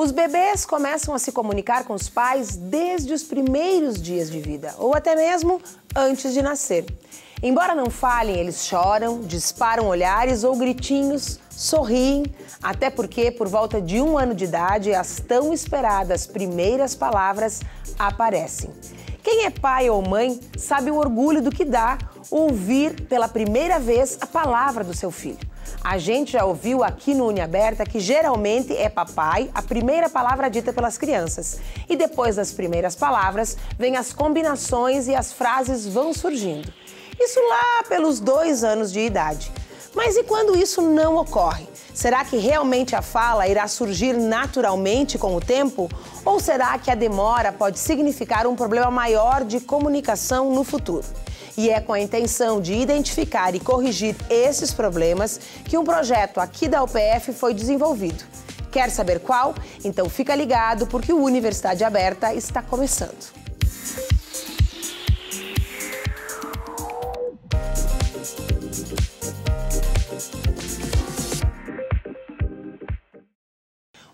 Os bebês começam a se comunicar com os pais desde os primeiros dias de vida, ou até mesmo antes de nascer. Embora não falem, eles choram, disparam olhares ou gritinhos, sorriem, até porque, por volta de 1 ano de idade, as tão esperadas primeiras palavras aparecem. Quem é pai ou mãe sabe o orgulho do que dá ouvir pela primeira vez a palavra do seu filho. A gente já ouviu aqui no UniAberta que geralmente é papai a primeira palavra dita pelas crianças. E depois das primeiras palavras, vêm as combinações e as frases vão surgindo. Isso lá pelos 2 anos de idade. Mas e quando isso não ocorre? Será que realmente a fala irá surgir naturalmente com o tempo? Ou será que a demora pode significar um problema maior de comunicação no futuro? E é com a intenção de identificar e corrigir esses problemas que um projeto aqui da UPF foi desenvolvido. Quer saber qual? Então fica ligado porque o Universidade Aberta está começando.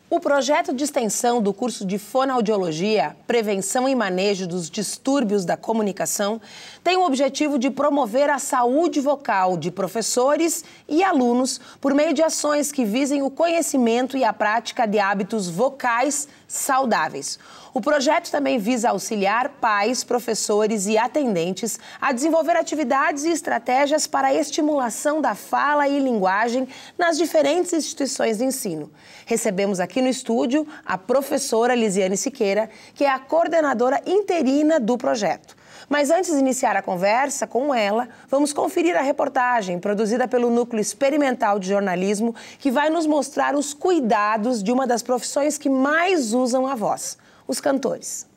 O projeto de extensão do curso de Fonoaudiologia, Prevenção e Manejo dos Distúrbios da Comunicação, tem o objetivo de promover a saúde vocal de professores e alunos por meio de ações que visem o conhecimento e a prática de hábitos vocais saudáveis. O projeto também visa auxiliar pais, professores e atendentes a desenvolver atividades e estratégias para a estimulação da fala e linguagem nas diferentes instituições de ensino. Recebemos aqui no estúdio a professora Lisiane Siqueira, que é a coordenadora interina do projeto. Mas antes de iniciar a conversa com ela, vamos conferir a reportagem produzida pelo Núcleo Experimental de Jornalismo, que vai nos mostrar os cuidados de uma das profissões que mais usam a voz, os cantores.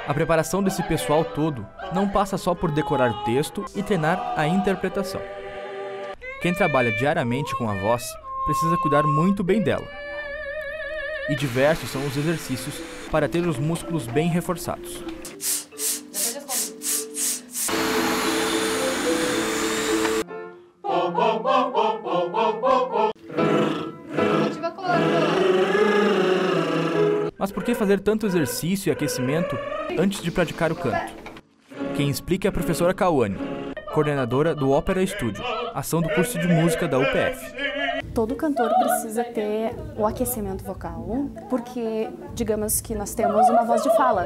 A preparação desse pessoal todo não passa só por decorar o texto e treinar a interpretação. Quem trabalha diariamente com a voz precisa cuidar muito bem dela. E diversos são os exercícios para ter os músculos bem reforçados. Mas por que fazer tanto exercício e aquecimento antes de praticar o canto? Quem explica é a professora Cauane, coordenadora do Ópera Estúdio, ação do curso de música da UPF. Todo cantor precisa ter o aquecimento vocal, porque digamos que nós temos uma voz de fala.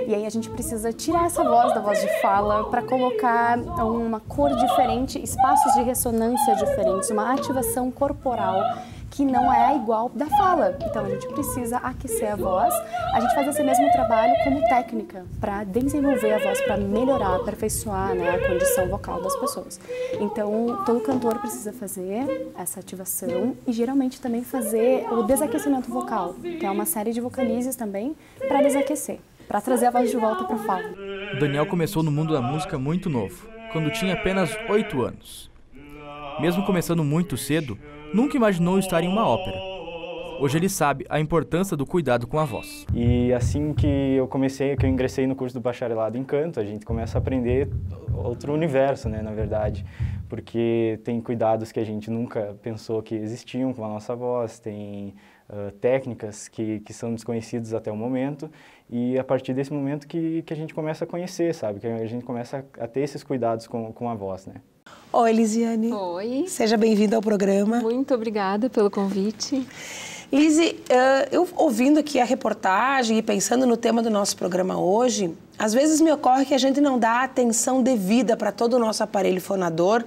E aí a gente precisa tirar essa voz da voz de fala para colocar uma cor diferente, espaços de ressonância diferentes, uma ativação corporal que não é igual da fala. Então a gente precisa aquecer a voz. A gente faz esse mesmo trabalho como técnica para desenvolver a voz, para melhorar, aperfeiçoar, né, a condição vocal das pessoas. Então todo cantor precisa fazer essa ativação e geralmente também fazer o desaquecimento vocal, que é uma série de vocalizes também para desaquecer, para trazer a voz de volta para a fala. O Daniel começou no mundo da música muito novo, quando tinha apenas 8 anos. Mesmo começando muito cedo, nunca imaginou estar em uma ópera. Hoje ele sabe a importância do cuidado com a voz. E assim que eu ingressei no curso do bacharelado em canto, a gente começa a aprender outro universo, né, na verdade. Porque tem cuidados que a gente nunca pensou que existiam com a nossa voz, tem técnicas que são desconhecidas até o momento. E a partir desse momento que a gente começa a conhecer, sabe? Que a gente começa a ter esses cuidados com a voz, né? Oi, Lisiane. Oi. Seja bem-vinda ao programa. Muito obrigada pelo convite. Lisi, eu ouvindo aqui a reportagem e pensando no tema do nosso programa hoje, às vezes me ocorre que a gente não dá atenção devida para todo o nosso aparelho fonador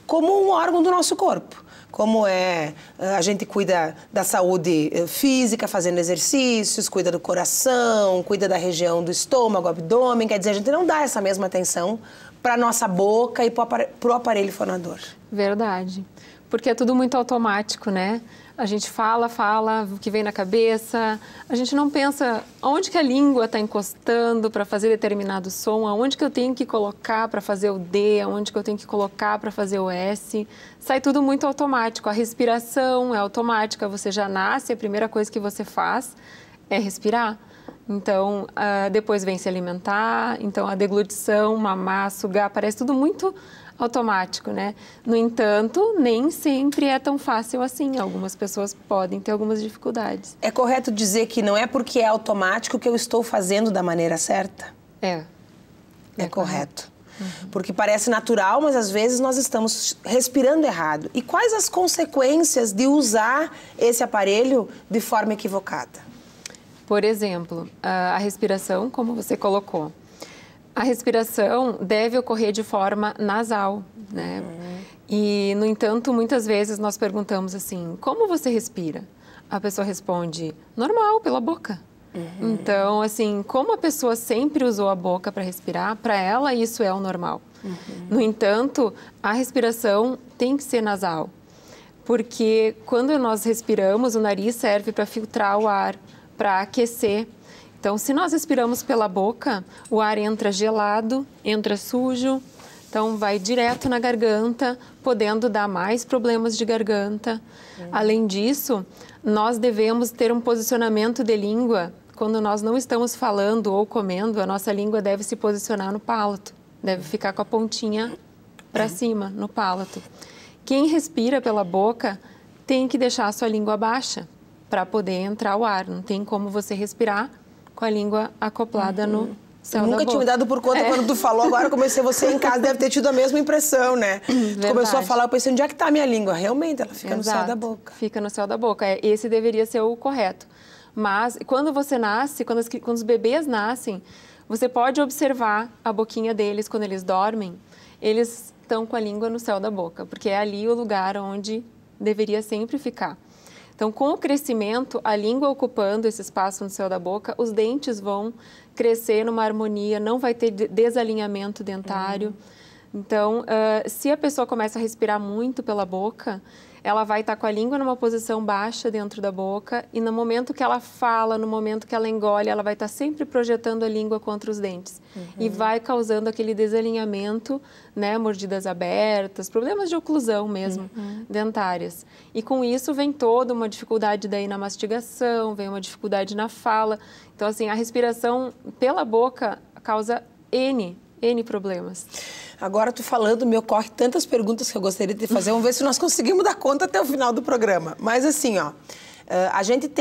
como um órgão do nosso corpo. Como a gente cuida da saúde física, fazendo exercícios, cuida do coração, cuida da região do estômago, abdômen, quer dizer, a gente não dá essa mesma atenção para a nossa boca e para o aparelho fonador. Verdade. porque é tudo muito automático, né? A gente fala o que vem na cabeça, a gente não pensa onde que a língua está encostando para fazer determinado som, aonde que eu tenho que colocar para fazer o D, aonde que eu tenho que colocar para fazer o S. Sai tudo muito automático. A respiração é automática, você já nasce, a primeira coisa que você faz é respirar. Então, depois vem se alimentar, então a deglutição, mamar, sugar, parece tudo muito automático, né? No entanto, nem sempre é tão fácil assim. Algumas pessoas podem ter algumas dificuldades. É correto dizer que não é porque é automático que eu estou fazendo da maneira certa? É correto. Porque parece natural, mas às vezes nós estamos respirando errado. E quais as consequências de usar esse aparelho de forma equivocada? Por exemplo, a respiração, como você colocou. A respiração deve ocorrer de forma nasal, né? E, no entanto, muitas vezes nós perguntamos assim, como você respira? A pessoa responde, normal, pela boca. Então, assim, como a pessoa sempre usou a boca para respirar, para ela isso é o normal. No entanto, a respiração tem que ser nasal, porque quando nós respiramos, o nariz serve para filtrar o ar, para aquecer. Então, se nós respiramos pela boca, o ar entra gelado, entra sujo, então vai direto na garganta, podendo dar mais problemas de garganta. Além disso, nós devemos ter um posicionamento de língua. Quando nós não estamos falando ou comendo, a nossa língua deve se posicionar no palato, deve ficar com a pontinha para cima, no palato. Quem respira pela boca tem que deixar a sua língua baixa para poder entrar o ar. Não tem como você respirar com a língua acoplada no céu da boca. Nunca tinha me dado por conta quando tu falou, agora comecei, você em casa deve ter tido a mesma impressão, né? Tu começou a falar, eu pensei, onde é que está a minha língua? Realmente, ela fica no céu da boca. Fica no céu da boca, esse deveria ser o correto. Mas quando você nasce, quando os bebês nascem, você pode observar a boquinha deles quando eles dormem, eles estão com a língua no céu da boca, porque é ali o lugar onde deveria sempre ficar. Então, com o crescimento, a língua ocupando esse espaço no céu da boca, os dentes vão crescer numa harmonia, não vai ter desalinhamento dentário. Então, se a pessoa começa a respirar muito pela boca, ela vai estar com a língua numa posição baixa dentro da boca e no momento que ela fala, no momento que ela engole, ela vai estar sempre projetando a língua contra os dentes. E vai causando aquele desalinhamento, né, mordidas abertas, problemas de oclusão mesmo, dentárias. E com isso vem toda uma dificuldade daí na mastigação, vem uma dificuldade na fala. Então, assim, a respiração pela boca causa N problemas. Agora, tu falando, me ocorre tantas perguntas que eu gostaria de fazer. Vamos ver se nós conseguimos dar conta até o final do programa. Mas assim, ó, a gente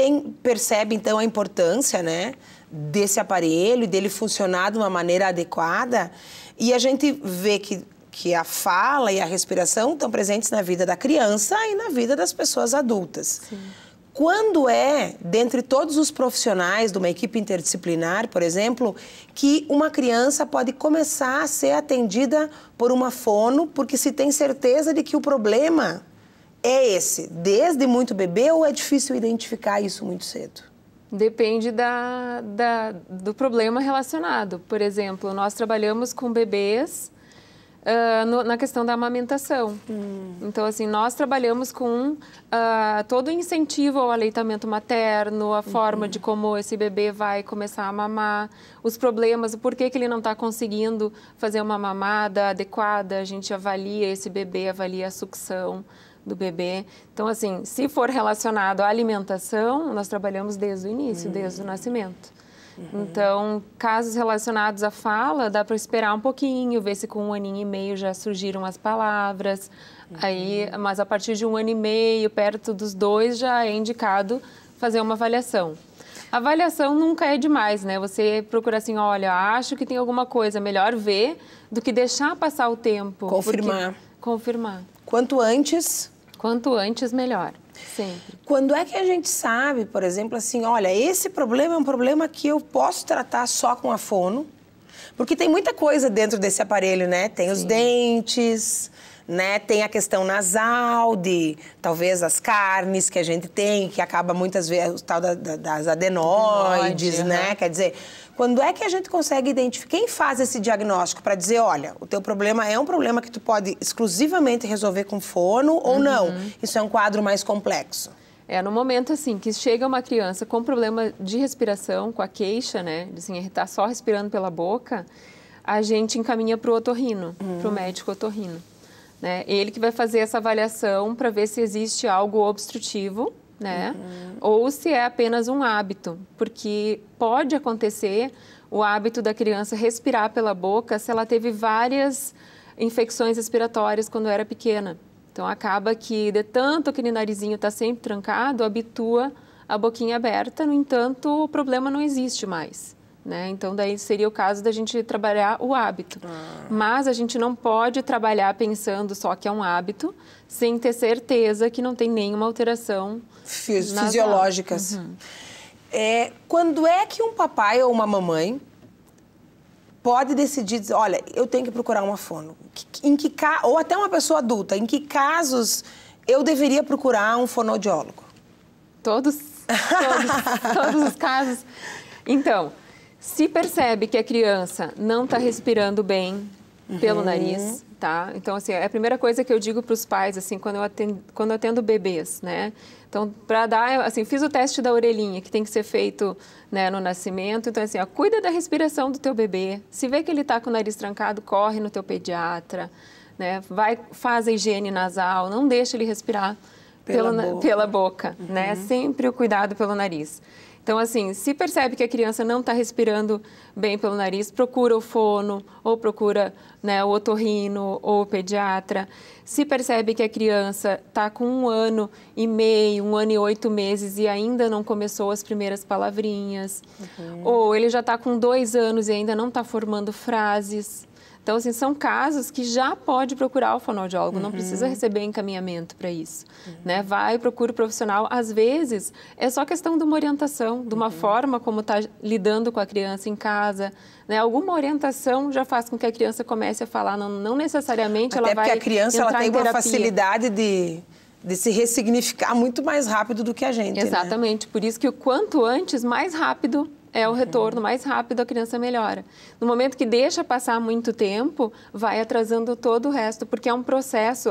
percebe, então, a importância, né, desse aparelho, dele funcionar de uma maneira adequada. E a gente vê que a fala e a respiração estão presentes na vida da criança e na vida das pessoas adultas. Sim. Quando dentre todos os profissionais de uma equipe interdisciplinar, por exemplo, que uma criança pode começar a ser atendida por uma fono, porque se tem certeza de que o problema é esse, desde muito bebê, ou é difícil identificar isso muito cedo? Depende do problema relacionado. Por exemplo, nós trabalhamos com bebês na questão da amamentação. Então, assim, nós trabalhamos com todo o incentivo ao aleitamento materno, a forma de como esse bebê vai começar a mamar, os problemas, o porquê que ele não está conseguindo fazer uma mamada adequada, a gente avalia esse bebê, avalia a sucção do bebê. Então, assim, se for relacionado à alimentação, nós trabalhamos desde o início, desde o nascimento. Então, casos relacionados à fala, dá para esperar um pouquinho, ver se com 1 aninho e meio já surgiram as palavras. Mas a partir de 1 ano e meio, perto dos 2, já é indicado fazer uma avaliação. A avaliação nunca é demais, né? Você procura assim, olha, acho que tem alguma coisa, melhor ver do que deixar passar o tempo. Confirmar. Confirmar. Quanto antes, melhor. Sempre. Quando é que a gente sabe, por exemplo, assim, olha, esse problema é um problema que eu posso tratar só com a fono? Porque tem muita coisa dentro desse aparelho, né? Tem os dentes, né? Tem a questão nasal, de talvez as carnes que a gente tem, que acaba muitas vezes o tal das adenoides, né? Quer dizer, quando é que a gente consegue identificar? Quem faz esse diagnóstico para dizer, olha, o teu problema é um problema que tu pode exclusivamente resolver com fono ou não? Isso é um quadro mais complexo. No momento, assim, que chega uma criança com problema de respiração, com a queixa, né? Assim, ele tá só respirando pela boca, a gente encaminha para o otorrino, para o médico otorrino, né? Ele que vai fazer essa avaliação para ver se existe algo obstrutivo, né? Ou se é apenas um hábito, porque pode acontecer o hábito da criança respirar pela boca se ela teve várias infecções respiratórias quando era pequena. Então, acaba que, de tanto aquele narizinho está sempre trancado, habitua a boquinha aberta, no entanto, o problema não existe mais, né? Então, daí seria o caso da gente trabalhar o hábito. Mas a gente não pode trabalhar pensando só que é um hábito, sem ter certeza que não tem nenhuma alteração fisiológica. Quando é que um papai ou uma mamãe pode decidir, dizer, olha, eu tenho que procurar uma fono? Ou até uma pessoa adulta, em que casos eu deveria procurar um fonoaudiólogo? Todos os casos. Então, se percebe que a criança não está respirando bem pelo nariz, tá? Então, assim, é a primeira coisa que eu digo para os pais, assim, quando eu atendo bebês, né? Então, para dar, assim, fiz o teste da orelhinha, que tem que ser feito, né, no nascimento. Então, assim, cuida da respiração do teu bebê. Se vê que ele está com o nariz trancado, corre no teu pediatra, né? Faz a higiene nasal, não deixa ele respirar pela boca, né? Sempre o cuidado pelo nariz. Então, assim, se percebe que a criança não está respirando bem pelo nariz, procura o fono, ou procura, né, o otorrino ou o pediatra. Se percebe que a criança está com 1 ano e meio, 1 ano e 8 meses e ainda não começou as primeiras palavrinhas, ou ele já está com 2 anos e ainda não está formando frases. Então, assim, são casos que já pode procurar o fonoaudiólogo, não precisa receber encaminhamento para isso, né? Vai, procura o profissional. Às vezes, é só questão de uma orientação, de uma forma como está lidando com a criança em casa, né? Alguma orientação já faz com que a criança comece a falar, não necessariamente ela vai entrar em terapia. Até porque a criança ela tem uma facilidade de se ressignificar muito mais rápido do que a gente, Exatamente, né? Por isso que o quanto antes, mais rápido é o retorno, mais rápido a criança melhora. No momento que deixa passar muito tempo, vai atrasando todo o resto, porque é um processo,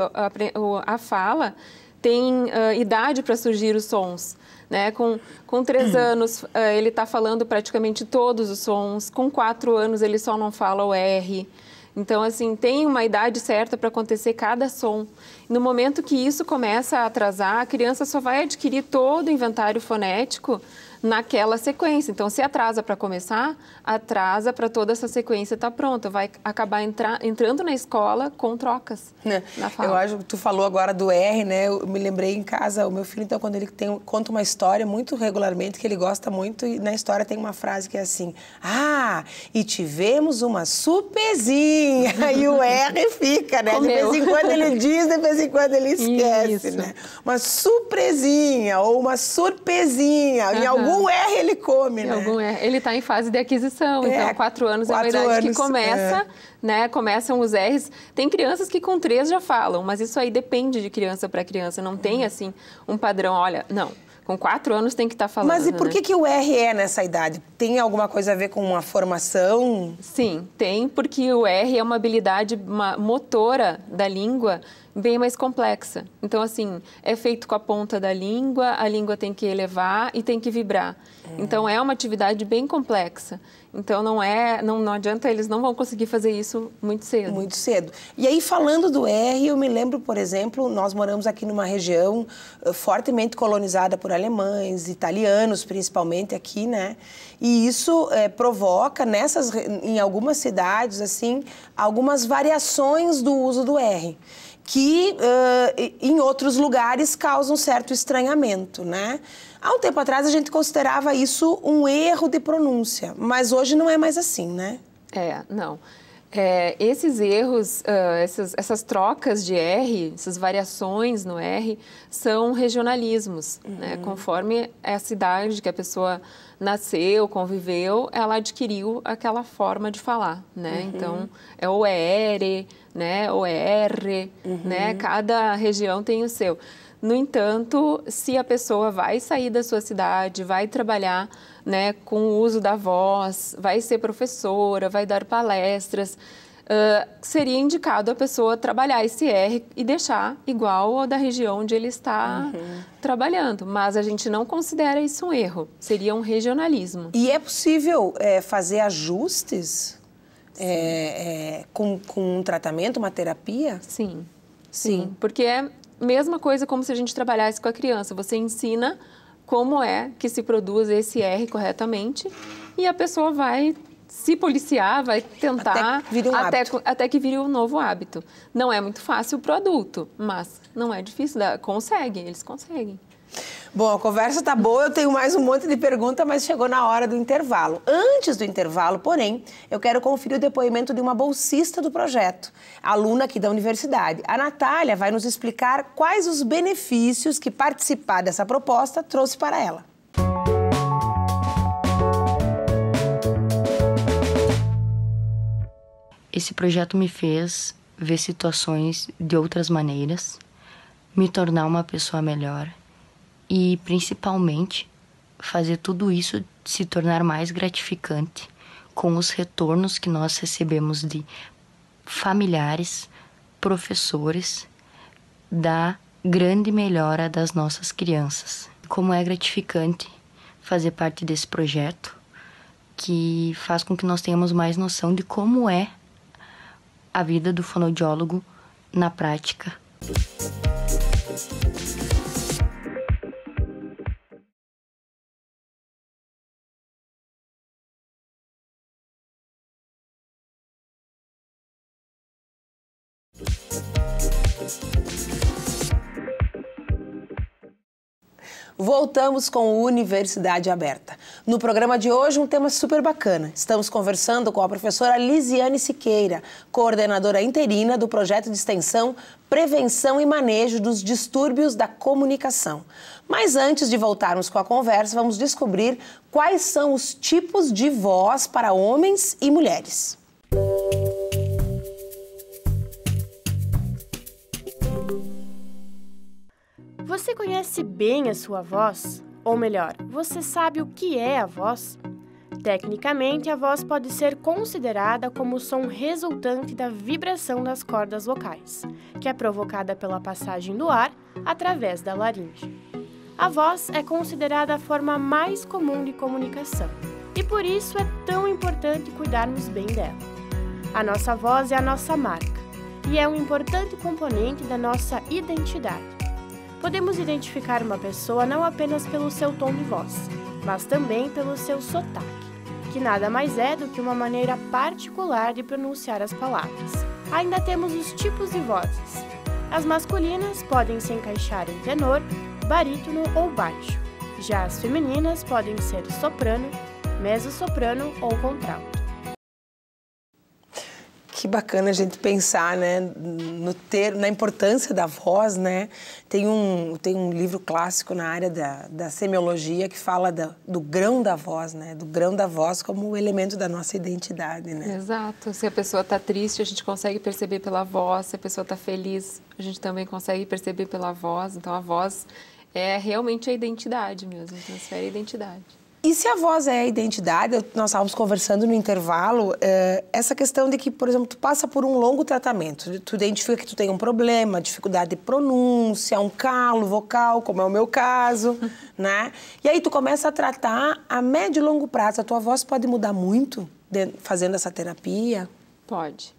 a fala tem idade para surgir os sons, né? Com 3 anos, ele está falando praticamente todos os sons, com 4 anos ele só não fala o R. Então, assim, tem uma idade certa para acontecer cada som. No momento que isso começa a atrasar, a criança só vai adquirir todo o inventário fonético naquela sequência. Então, se atrasa para começar, atrasa para toda essa sequência estar pronta. Vai acabar entrando na escola com trocas na fala. Eu acho que tu falou agora do R, né? Eu me lembrei em casa, o meu filho, então, quando ele conta uma história muito regularmente, que ele gosta muito, e na história tem uma frase que é assim, e tivemos uma supezinha, e o R fica, né? De vez em quando ele diz, de vez em quando ele esquece, né? Uma surpresinha ou uma surpezinha, em algum R ele come, né? Algum R. Ele está em fase de aquisição, então 4 anos é uma idade que começa, né? Começam os R's. Tem crianças que com 3 já falam, mas isso aí depende de criança para criança, não tem assim um padrão, olha, não. Com 4 anos tem que estar falando. Mas e por que o R é nessa idade? Tem alguma coisa a ver com uma formação? Sim, tem, porque o R é uma habilidade motora da língua bem mais complexa. Então, assim, é feito com a ponta da língua, a língua tem que elevar e tem que vibrar. Então, é uma atividade bem complexa. Então, não adianta, eles não vão conseguir fazer isso muito cedo. Muito cedo. E aí, falando do R, eu me lembro, por exemplo, nós moramos aqui numa região fortemente colonizada por alemães, italianos, principalmente aqui, né? E isso provoca, em algumas cidades, assim, algumas variações do uso do R, que em outros lugares causam certo estranhamento, né? Há um tempo atrás a gente considerava isso um erro de pronúncia, mas hoje não é mais assim, né? Não. Esses erros, essas trocas de R, essas variações no R, são regionalismos, né? Conforme a cidade que a pessoa nasceu, conviveu, ela adquiriu aquela forma de falar, né? Então, é o ER, né? O ER, né? Cada região tem o seu. No entanto, se a pessoa vai sair da sua cidade, vai trabalhar, né, com o uso da voz, vai ser professora, vai dar palestras, seria indicado a pessoa trabalhar esse R e deixar igual ao da região onde ele está trabalhando. Mas a gente não considera isso um erro, seria um regionalismo. E é possível fazer ajustes com um tratamento, uma terapia? Sim, sim, porque é a mesma coisa como se a gente trabalhasse com a criança. Você ensina como é que se produz esse R corretamente e a pessoa vai se policiar, vai tentar até que vire um novo hábito. Não é muito fácil para o adulto, mas não é difícil, eles conseguem. Bom, a conversa tá boa, eu tenho mais um monte de perguntas, mas chegou na hora do intervalo. Antes do intervalo, porém, eu quero conferir o depoimento de uma bolsista do projeto, aluna aqui da universidade. A Natália vai nos explicar quais os benefícios que participar dessa proposta trouxe para ela. Esse projeto me fez ver situações de outras maneiras, me tornar uma pessoa melhor e, principalmente, fazer tudo isso se tornar mais gratificante com os retornos que nós recebemos de familiares, professores, da grande melhora das nossas crianças. Como é gratificante fazer parte desse projeto, que faz com que nós tenhamos mais noção de como é a vida do fonoaudiólogo na prática. Voltamos com Universidade Aberta. No programa de hoje, um tema super bacana. Estamos conversando com a professora Lisiane Siqueira, coordenadora interina do projeto de extensão Prevenção e Manejo dos Distúrbios da Comunicação. Mas antes de voltarmos com a conversa, vamos descobrir quais são os tipos de voz para homens e mulheres. Você conhece bem a sua voz? Ou melhor, você sabe o que é a voz? Tecnicamente, a voz pode ser considerada como o som resultante da vibração das cordas vocais, que é provocada pela passagem do ar através da laringe. A voz é considerada a forma mais comum de comunicação e por isso é tão importante cuidarmos bem dela. A nossa voz é a nossa marca e é um importante componente da nossa identidade. Podemos identificar uma pessoa não apenas pelo seu tom de voz, mas também pelo seu sotaque, que nada mais é do que uma maneira particular de pronunciar as palavras. Ainda temos os tipos de vozes. As masculinas podem se encaixar em tenor, barítono ou baixo. Já as femininas podem ser soprano, mezzo-soprano ou contralto. Que bacana a gente pensar, né, na importância da voz, né? Tem um livro clássico na área da semiologia que fala do grão da voz, né? Do grão da voz como elemento da nossa identidade, né? Exato. Se a pessoa está triste, a gente consegue perceber pela voz. Se a pessoa está feliz, a gente também consegue perceber pela voz. Então, a voz é realmente a identidade mesmo, transfere a identidade. E se a voz é a identidade, nós estávamos conversando no intervalo, essa questão de que, por exemplo, tu passa por um longo tratamento, tu identifica que tu tem um problema, dificuldade de pronúncia, um calo vocal, como é o meu caso, né? E aí tu começa a tratar a médio e longo prazo. A tua voz pode mudar muito fazendo essa terapia? Pode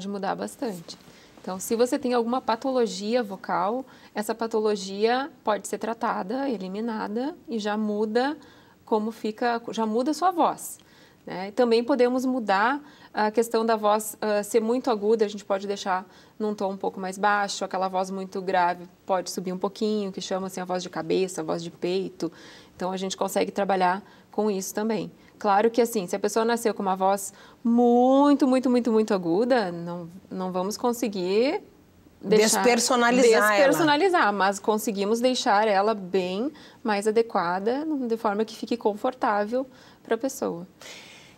mudar bastante. Então, se você tem alguma patologia vocal, essa patologia pode ser tratada, eliminada e já muda já muda a sua voz, né? Também podemos mudar a questão da voz ser muito aguda, a gente pode deixar num tom um pouco mais baixo, aquela voz muito grave pode subir um pouquinho, que chama assim a voz de cabeça, a voz de peito. Então, a gente consegue trabalhar com isso também. Claro que assim, se a pessoa nasceu com uma voz muito, muito, muito, muito aguda, não vamos conseguir despersonalizar, mas conseguimos deixar ela bem mais adequada, de forma que fique confortável para a pessoa.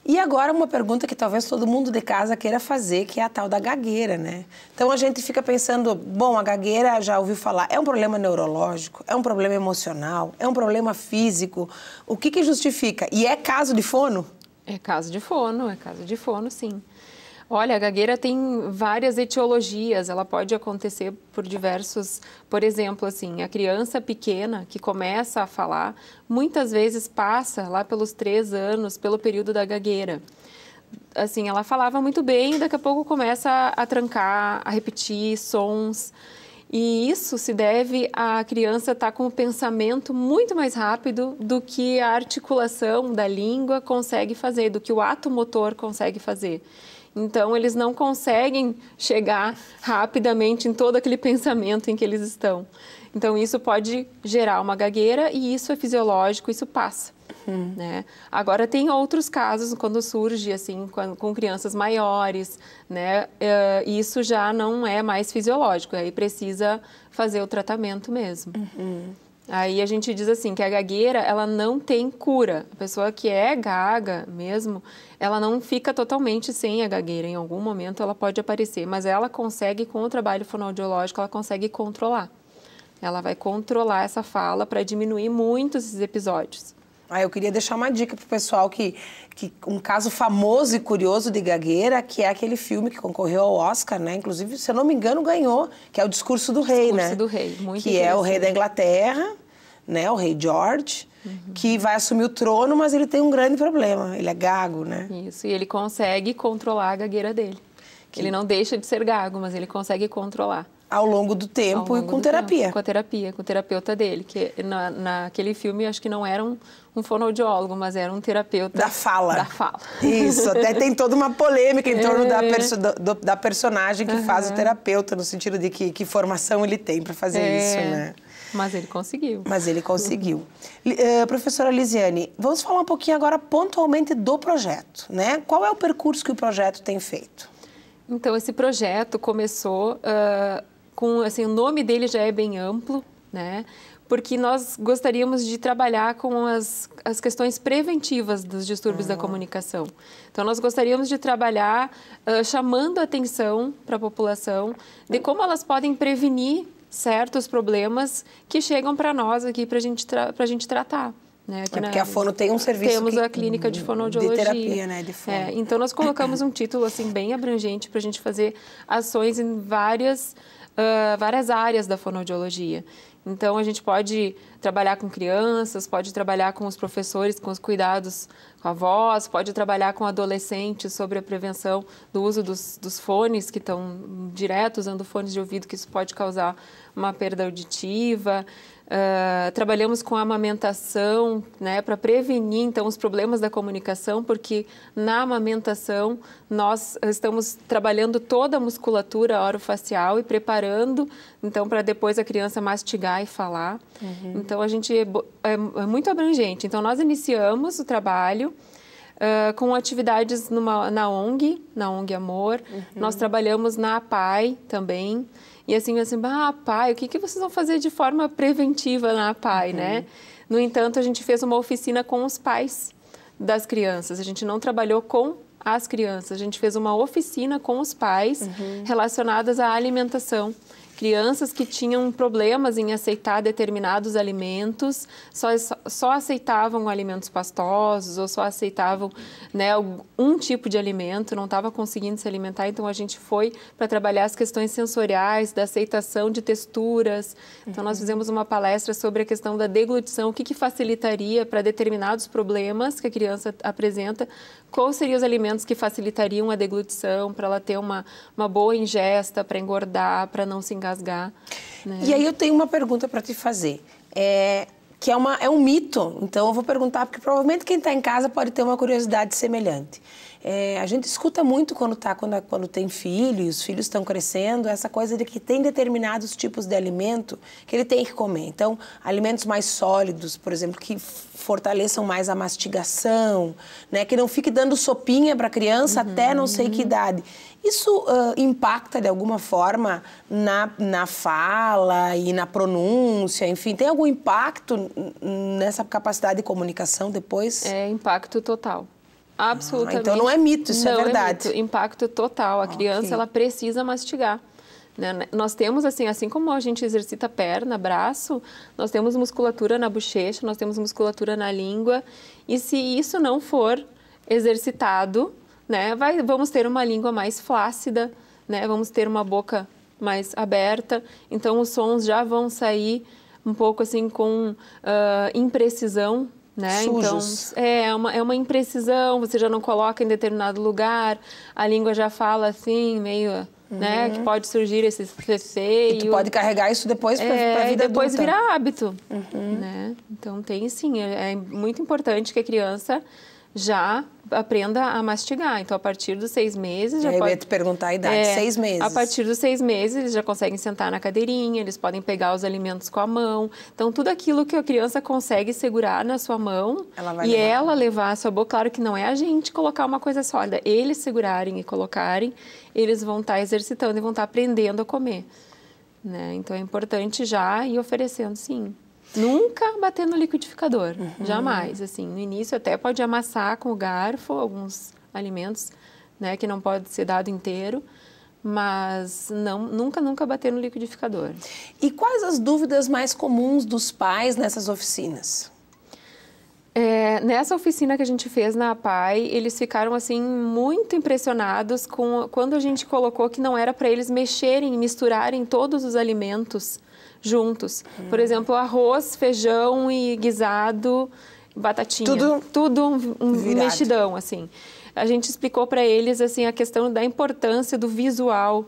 E agora uma pergunta que talvez todo mundo de casa queira fazer, que é a tal da gagueira, né? Então a gente fica pensando, bom, a gagueira, já ouviu falar, é um problema neurológico, é um problema emocional, é um problema físico, o que justifica? E é caso de fono? É caso de fono, sim. Olha, a gagueira tem várias etiologias, ela pode acontecer por diversos... Por exemplo, assim, a criança pequena que começa a falar, muitas vezes passa lá pelos 3 anos, pelo período da gagueira. Assim, ela falava muito bem, daqui a pouco começa a trancar, a repetir sons. E isso se deve à criança estar com o pensamento muito mais rápido do que a articulação da língua consegue fazer, do que o ato motor consegue fazer. Então, eles não conseguem chegar rapidamente em todo aquele pensamento em que eles estão. Então, isso pode gerar uma gagueira e isso é fisiológico, isso passa. Né? Agora, tem outros casos quando surge assim, com crianças maiores, né? Isso já não é mais fisiológico, aí precisa fazer o tratamento mesmo. Aí a gente diz assim, que a gagueira, ela não tem cura. A pessoa que é gaga mesmo, ela não fica totalmente sem a gagueira. Em algum momento ela pode aparecer, mas ela consegue, com o trabalho fonoaudiológico, ela consegue controlar. Ela vai controlar essa fala para diminuir muito esses episódios. Eu queria deixar uma dica para o pessoal que um caso famoso e curioso de gagueira, que é aquele filme que concorreu ao Oscar, né? Inclusive, se eu não me engano, ganhou, que é o Discurso do Rei, né? Discurso do Rei, muito que é o rei da Inglaterra, né? O rei George, que vai assumir o trono, mas ele tem um grande problema, ele é gago, né? Isso, e ele consegue controlar a gagueira dele. Ele não deixa de ser gago, mas ele consegue controlar. Ao longo do tempo e com terapia. Com a terapia, com o terapeuta dele, que naquele filme acho que não era um fonoaudiólogo, mas era um terapeuta... Da fala. Da fala. Isso, até tem toda uma polêmica em torno da personagem que faz o terapeuta, no sentido de que formação ele tem para fazer isso, né? Mas ele conseguiu. Professora Lisiane, vamos falar um pouquinho agora pontualmente do projeto, né? Qual é o percurso que o projeto tem feito? Então, esse projeto começou com, assim, o nome dele já é bem amplo, né? Porque nós gostaríamos de trabalhar com as questões preventivas dos distúrbios da comunicação. Então, nós gostaríamos de trabalhar chamando a atenção para a população de como elas podem prevenir certos problemas que chegam para nós aqui para a gente tratar. Né? Porque a Fono tem um serviço Temos a clínica de fonoaudiologia. De terapia, né? De fono. Então, nós colocamos um título assim, bem abrangente para a gente fazer ações em várias áreas da fonoaudiologia. Então, a gente pode trabalhar com crianças, pode trabalhar com os professores, com os cuidados com a voz, pode trabalhar com adolescentes sobre a prevenção do uso dos fones, que estão direto usando fones de ouvido, que isso pode causar uma perda auditiva. Trabalhamos com a amamentação, né, para prevenir, então, os problemas da comunicação, porque na amamentação nós estamos trabalhando toda a musculatura orofacial e preparando, então, para depois a criança mastigar e falar. Então, a gente é muito abrangente. Então, nós iniciamos o trabalho com atividades na ONG Amor. Nós trabalhamos na APAI também. E assim, APAI, o que vocês vão fazer de forma preventiva na APAI, né? No entanto, a gente fez uma oficina com os pais das crianças. A gente não trabalhou com as crianças, a gente fez uma oficina com os pais relacionadas à alimentação. Crianças que tinham problemas em aceitar determinados alimentos, só aceitavam alimentos pastosos ou só aceitavam, né, um tipo de alimento, não estava conseguindo se alimentar. Então, a gente foi para trabalhar as questões sensoriais, da aceitação de texturas. Então, nós fizemos uma palestra sobre a questão da deglutição, o que facilitaria para determinados problemas que a criança apresenta, quais seriam os alimentos que facilitariam a deglutição, para ela ter uma boa ingesta, para engordar, para não se engasgar. Né? E aí eu tenho uma pergunta para te fazer. que é um mito. Então, eu vou perguntar, porque provavelmente quem está em casa pode ter uma curiosidade semelhante. A gente escuta muito quando tem filhos, os filhos estão crescendo, essa coisa de que tem determinados tipos de alimento que ele tem que comer. Então, alimentos mais sólidos, por exemplo, que fortaleçam mais a mastigação, né? Que não fique dando sopinha para a criança até não sei que idade. Isso impacta de alguma forma na fala e na pronúncia, enfim, tem algum impacto nessa capacidade de comunicação depois? É impacto total. Absolutamente. Então não é mito, isso não é verdade. É mito. Impacto total. A criança, ela precisa mastigar. Né? Nós temos, assim como a gente exercita perna, braço, nós temos musculatura na bochecha, nós temos musculatura na língua. E se isso não for exercitado, né, vamos ter uma língua mais flácida, né? Vamos ter uma boca mais aberta. Então, os sons já vão sair um pouco assim com imprecisão. Né? Sujos. Então, é uma imprecisão, você já não coloca em determinado lugar, a língua já fala assim, meio, né, que pode surgir esse receio. E tu pode carregar isso depois para a vida adulta. E depois virar hábito, né? Então, tem sim, é muito importante que a criança já aprenda a mastigar. Então, a partir dos 6 meses... Eu ia te perguntar a idade, 6 meses. A partir dos 6 meses, eles já conseguem sentar na cadeirinha, eles podem pegar os alimentos com a mão. Então, tudo aquilo que a criança consegue segurar na sua mão ela levar à sua boca, claro que não é a gente colocar uma coisa sólida, eles segurarem e colocarem, eles vão estar exercitando e vão estar aprendendo a comer. Né? Então, é importante já ir oferecendo, sim. Nunca bater no liquidificador, jamais. Assim, no início até pode amassar com o garfo alguns alimentos, né, que não pode ser dado inteiro, mas nunca bater no liquidificador. E quais as dúvidas mais comuns dos pais nessas oficinas? Nessa oficina que a gente fez na APAI, eles ficaram assim muito impressionados quando a gente colocou que não era para eles mexerem e misturarem todos os alimentos juntos. Por exemplo, arroz, feijão e guisado, batatinha. Tudo um mexidão, assim. A gente explicou para eles assim a questão da importância do visual,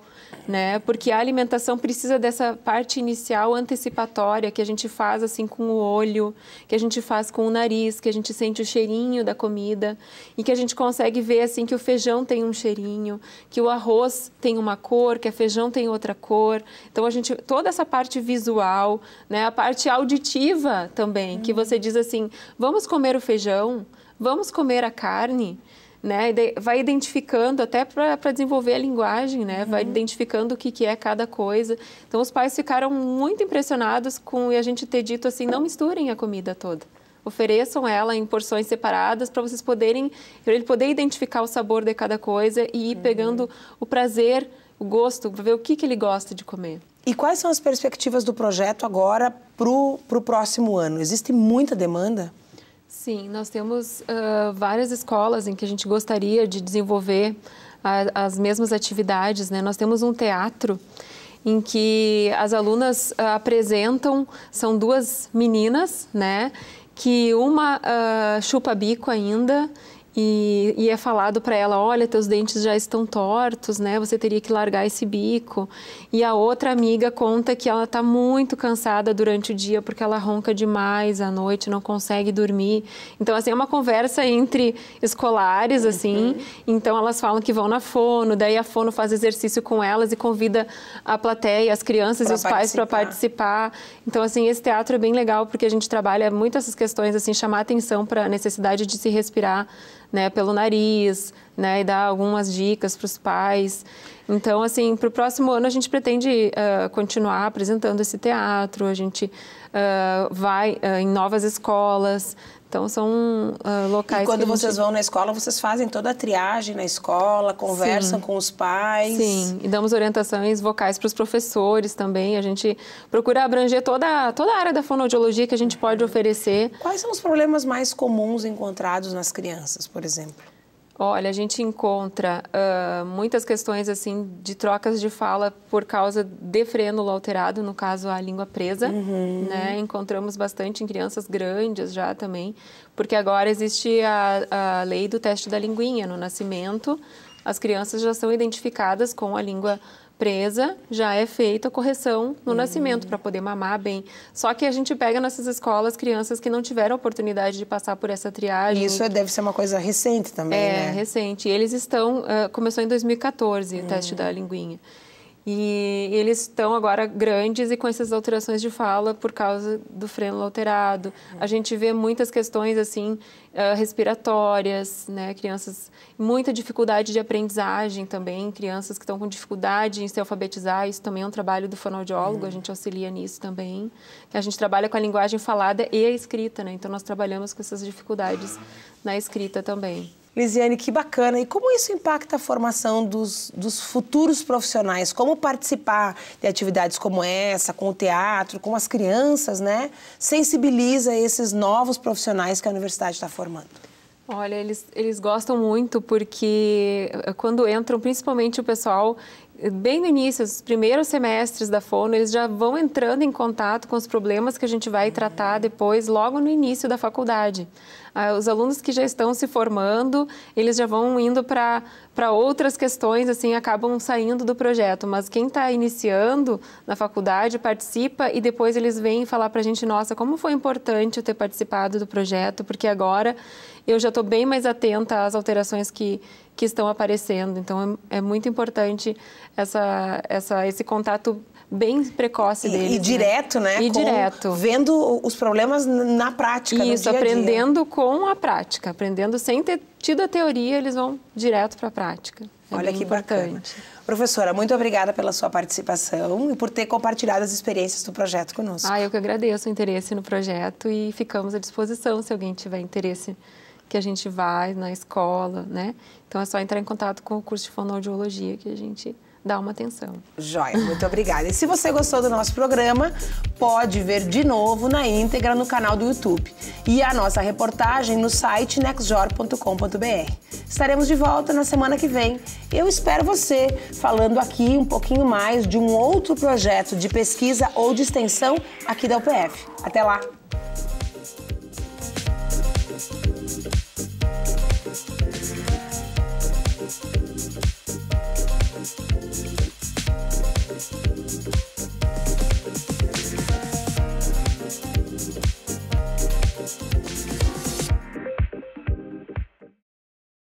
né? Porque a alimentação precisa dessa parte inicial antecipatória que a gente faz assim com o olho, que a gente faz com o nariz, que a gente sente o cheirinho da comida e que a gente consegue ver assim que o feijão tem um cheirinho, que o arroz tem uma cor, que o feijão tem outra cor. Então toda essa parte visual, né? A parte auditiva também, que você diz assim, vamos comer o feijão, vamos comer a carne. Né? Vai identificando até para desenvolver a linguagem, né? Vai identificando o que é cada coisa. Então, os pais ficaram muito impressionados com a gente ter dito assim, não misturem a comida toda. Ofereçam ela em porções separadas para ele poder identificar o sabor de cada coisa e ir pegando o prazer, o gosto, para ver o que ele gosta de comer. E quais são as perspectivas do projeto agora para o próximo ano? Existe muita demanda? Sim, nós temos várias escolas em que a gente gostaria de desenvolver as mesmas atividades, né? Nós temos um teatro em que as alunas apresentam, são 2 meninas, né? Que uma chupa bico ainda e é falado para ela, olha, teus dentes já estão tortos, né? Você teria que largar esse bico. E a outra amiga conta que ela está muito cansada durante o dia porque ela ronca demais à noite, não consegue dormir. Então, assim, é uma conversa entre escolares, assim. Então, elas falam que vão na fono, daí a fono faz exercício com elas e convida a plateia, as crianças e os pais para participar. Então, assim, esse teatro é bem legal porque a gente trabalha muito essas questões, assim, chamar atenção para a necessidade de se respirar, né, pelo nariz, né, e dar algumas dicas para os pais. Então, assim, para o próximo ano a gente pretende continuar apresentando esse teatro, a gente vai em novas escolas, então são locais. E quando que vocês vão na escola, vocês fazem toda a triagem na escola, conversam com os pais? Sim, e damos orientações vocais para os professores também, a gente procura abranger toda a área da fonoaudiologia que a gente pode oferecer. Quais são os problemas mais comuns encontrados nas crianças, por exemplo? Olha, a gente encontra muitas questões assim de trocas de fala por causa de frênulo alterado, no caso a língua presa, né? Encontramos bastante em crianças grandes já também, porque agora existe a lei do teste da linguinha no nascimento. As crianças já são identificadas com a língua presa, já é feita a correção no nascimento para poder mamar bem. Só que a gente pega nessas escolas crianças que não tiveram a oportunidade de passar por essa triagem. Isso deve ser uma coisa recente também, né? É, recente. Eles estão... começou em 2014 o teste da linguinha. E eles estão agora grandes e com essas alterações de fala por causa do frênulo alterado. A gente vê muitas questões, assim, respiratórias, né? Crianças... Muita dificuldade de aprendizagem também, crianças que estão com dificuldade em se alfabetizar. Isso também é um trabalho do fonoaudiólogo, a gente auxilia nisso também. A gente trabalha com a linguagem falada e a escrita, né? Então, nós trabalhamos com essas dificuldades na escrita também. Lisiane, que bacana. E como isso impacta a formação dos futuros profissionais? Como participar de atividades como essa, com o teatro, com as crianças, né? Sensibiliza esses novos profissionais que a universidade está formando. Olha, eles gostam muito porque quando entram, principalmente o pessoal, bem no início, os primeiros semestres da fono, eles já vão entrando em contato com os problemas que a gente vai tratar depois, logo no início da faculdade. Os alunos que já estão se formando, eles já vão indo para outras questões, assim, acabam saindo do projeto. Mas quem está iniciando na faculdade participa e depois eles vêm falar para a gente, nossa, como foi importante eu ter participado do projeto, porque agora eu já estou bem mais atenta às alterações que estão aparecendo. Então, é muito importante esse contato bem precoce deles. E direto, né? E direto. Vendo os problemas na prática, Isso, no dia a dia. aprendendo com a prática. Aprendendo sem ter tido a teoria, eles vão direto para a prática. Olha que bacana. Professora, muito obrigada pela sua participação e por ter compartilhado as experiências do projeto conosco. Eu que agradeço o interesse no projeto e ficamos à disposição se alguém tiver interesse que a gente vai na escola, né? Então é só entrar em contato com o curso de fonoaudiologia que a gente dá uma atenção. Joia, muito obrigada. E se você gostou do nosso programa, pode ver de novo na íntegra no canal do YouTube. E a nossa reportagem no site nexjor.com.br. Estaremos de volta na semana que vem. Eu espero você falando aqui um pouquinho mais de um outro projeto de pesquisa ou de extensão aqui da UPF. Até lá!